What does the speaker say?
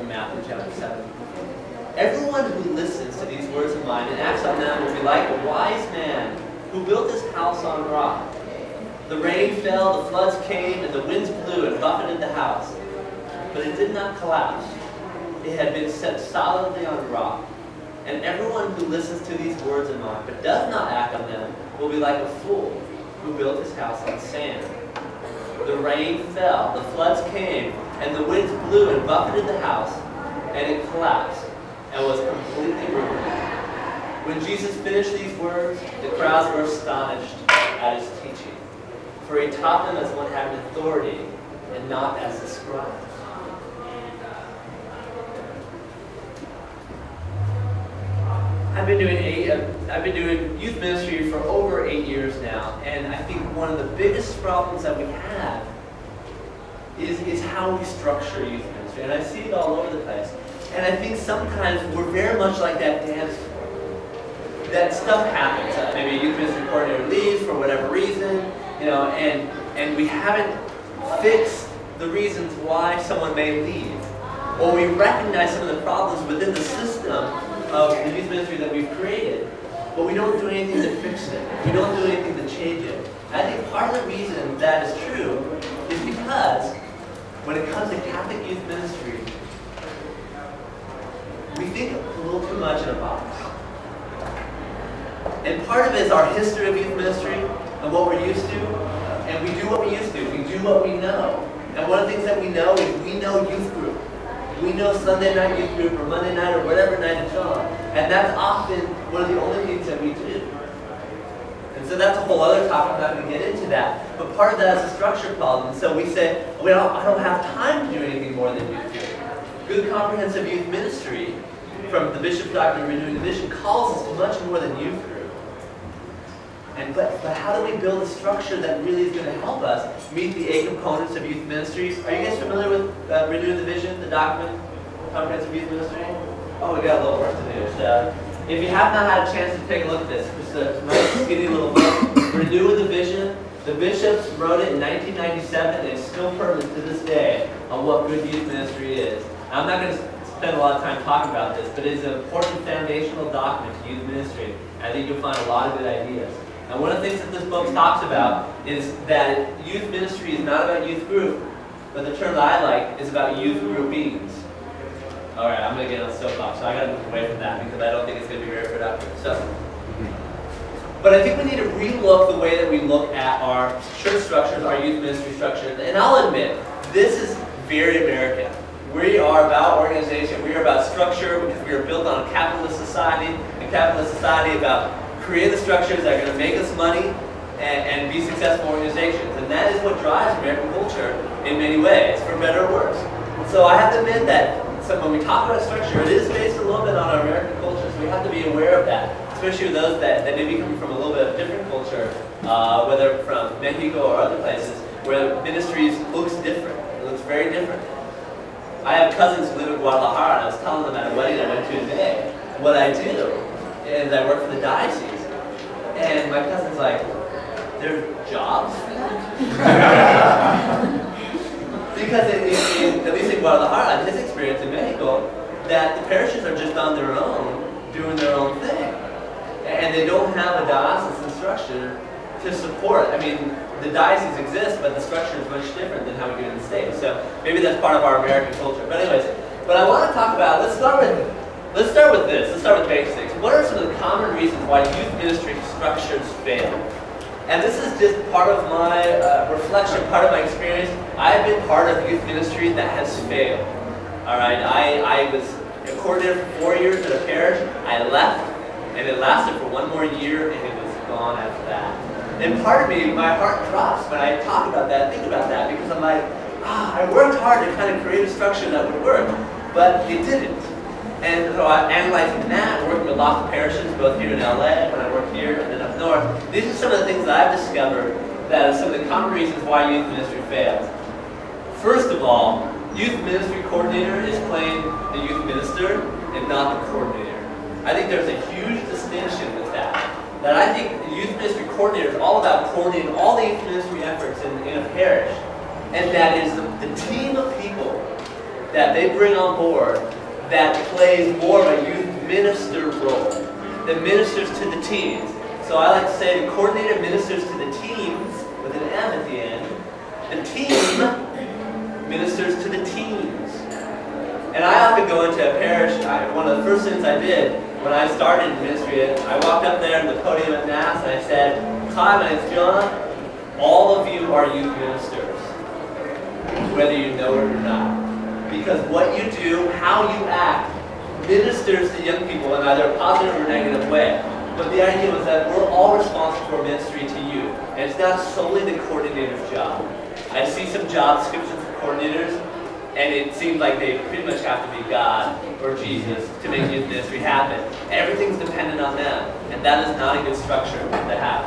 from Matthew chapter 7. Everyone who listens to these words of mine and acts on them will be like a wise man who built his house on rock. The rain fell, the floods came, and the winds blew and buffeted the house. But it did not collapse. It had been set solidly on rock. And everyone who listens to these words of mine but does not act on them will be like a fool who built his house on sand. The rain fell, the floods came, and the winds blew and buffeted the house, and it collapsed and was completely ruined. When Jesus finished these words, the crowds were astonished at his teaching, for he taught them as one having authority and not as the scribes. I've been doing youth ministry for over 8 years now, and I think one of the biggest problems that we have is how we structure youth ministry, and I see it all over the place. And I think sometimes we're very much like that dance floor. That stuff happens. Maybe a youth ministry coordinator leaves for whatever reason, and we haven't fixed the reasons why someone may leave, or we recognize some of the problems within the system of the youth ministry that we've created, but we don't do anything to fix it. We don't do anything to change it. I think part of the reason that is true is because when it comes to Catholic youth ministry, we think a little too much in a box. And part of it is our history of youth ministry and what we're used to, and we do what we used to. We do what we know. And one of the things that we know is we know youth group. We know Sunday night youth group or Monday night or whatever night it's on. And that's often one of the only things that we do. And so that's a whole other topic. I'm not going to get into that. But part of that is a structure problem. So we say, well, I don't have time to do anything more than youth group. Good comprehensive youth ministry from the Bishop's Doctrine of Renewing the Vision calls us to much more than youth group. But how do we build a structure that really is going to help us meet the 8 components of youth ministry? Are you guys familiar with Renewing the Vision, the document, Comprehensive Youth Ministry? Oh, we got a little work to do. So, if you have not had a chance to take a look at this, it's a nice, skinny little book. Renewing the Vision. The bishops wrote it in 1997, and it's still permanent to this day on what good youth ministry is. I'm not going to spend a lot of time talking about this, but it is an important foundational document to youth ministry. I think you'll find a lot of good ideas. And one of the things that this book talks about is that youth ministry is not about youth group, but the term that I like is about youth groupings. All right, I'm going to get on the soapbox, so I got to move away from that because I don't think it's going to be very productive. But I think we need to relook the way that we look at our church structures, our youth ministry structures. And I'll admit, this is very American. We are about organization, we are about structure because we are built on a capitalist society, about create the structures that are going to make us money and be successful organizations. And that is what drives American culture in many ways, for better or worse. So I have to admit that when we talk about structure, it is based a little bit on our American culture, so we have to be aware of that, especially with those that may be coming from a little bit of different culture, whether from Mexico or other places, where ministries looks different. It looks very different. I have cousins who live in Guadalajara, and I was telling them at a wedding I went to today what I do, and I work for the diocese. And my cousin's like, there are jobs for that? Because at least in Guadalajara, in his experience in Mexico, that the parishes are just on their own, doing their own thing. And they don't have a diocesan structure to support. I mean, the diocese exists, but the structure is much different than how we do it in the States. So maybe that's part of our American culture. But anyways, what I want to talk about, let's start with this. Let's start with basics. What are some of the common reasons why youth ministry structures fail? And this is just part of my reflection, part of my experience. I've been part of youth ministry that has failed. All right, I was a coordinator for 4 years at a parish. I left, and it lasted for 1 more year, and it was gone after that. And part of me, my heart drops when I talk about that, think about that, because I'm like, I worked hard to kind of create a structure that would work, but it didn't. And so I'm analyzing that, working with lots of parishes, both here in LA, when I work here, and then up north. These are some of the things that I've discovered that are some of the common reasons why youth ministry fails. First of all, youth ministry coordinator is playing the youth minister and not the coordinator. I think there's a huge distinction with that. That I think the youth ministry coordinator is all about coordinating all the youth ministry efforts in a parish. And that is the team of people that they bring on board that plays more of a youth minister role, that ministers to the teens. So I like to say the coordinator ministers to the teens, with an M at the end. The team ministers to the teens. And I often go into a parish. One of the first things I did when I started in ministry, I walked up there to the podium at Mass and I said, "Hi, my name's John. All of you are youth ministers, whether you know it or not. Because what you do, how you act, ministers to young people in either a positive or negative way." But the idea was that we're all responsible for ministry to youth. And it's not solely the coordinator's job. I see some job descriptions for coordinators, and it seems like they pretty much have to be God or Jesus to make youth ministry happen. Everything's dependent on them, and that is not a good structure to have.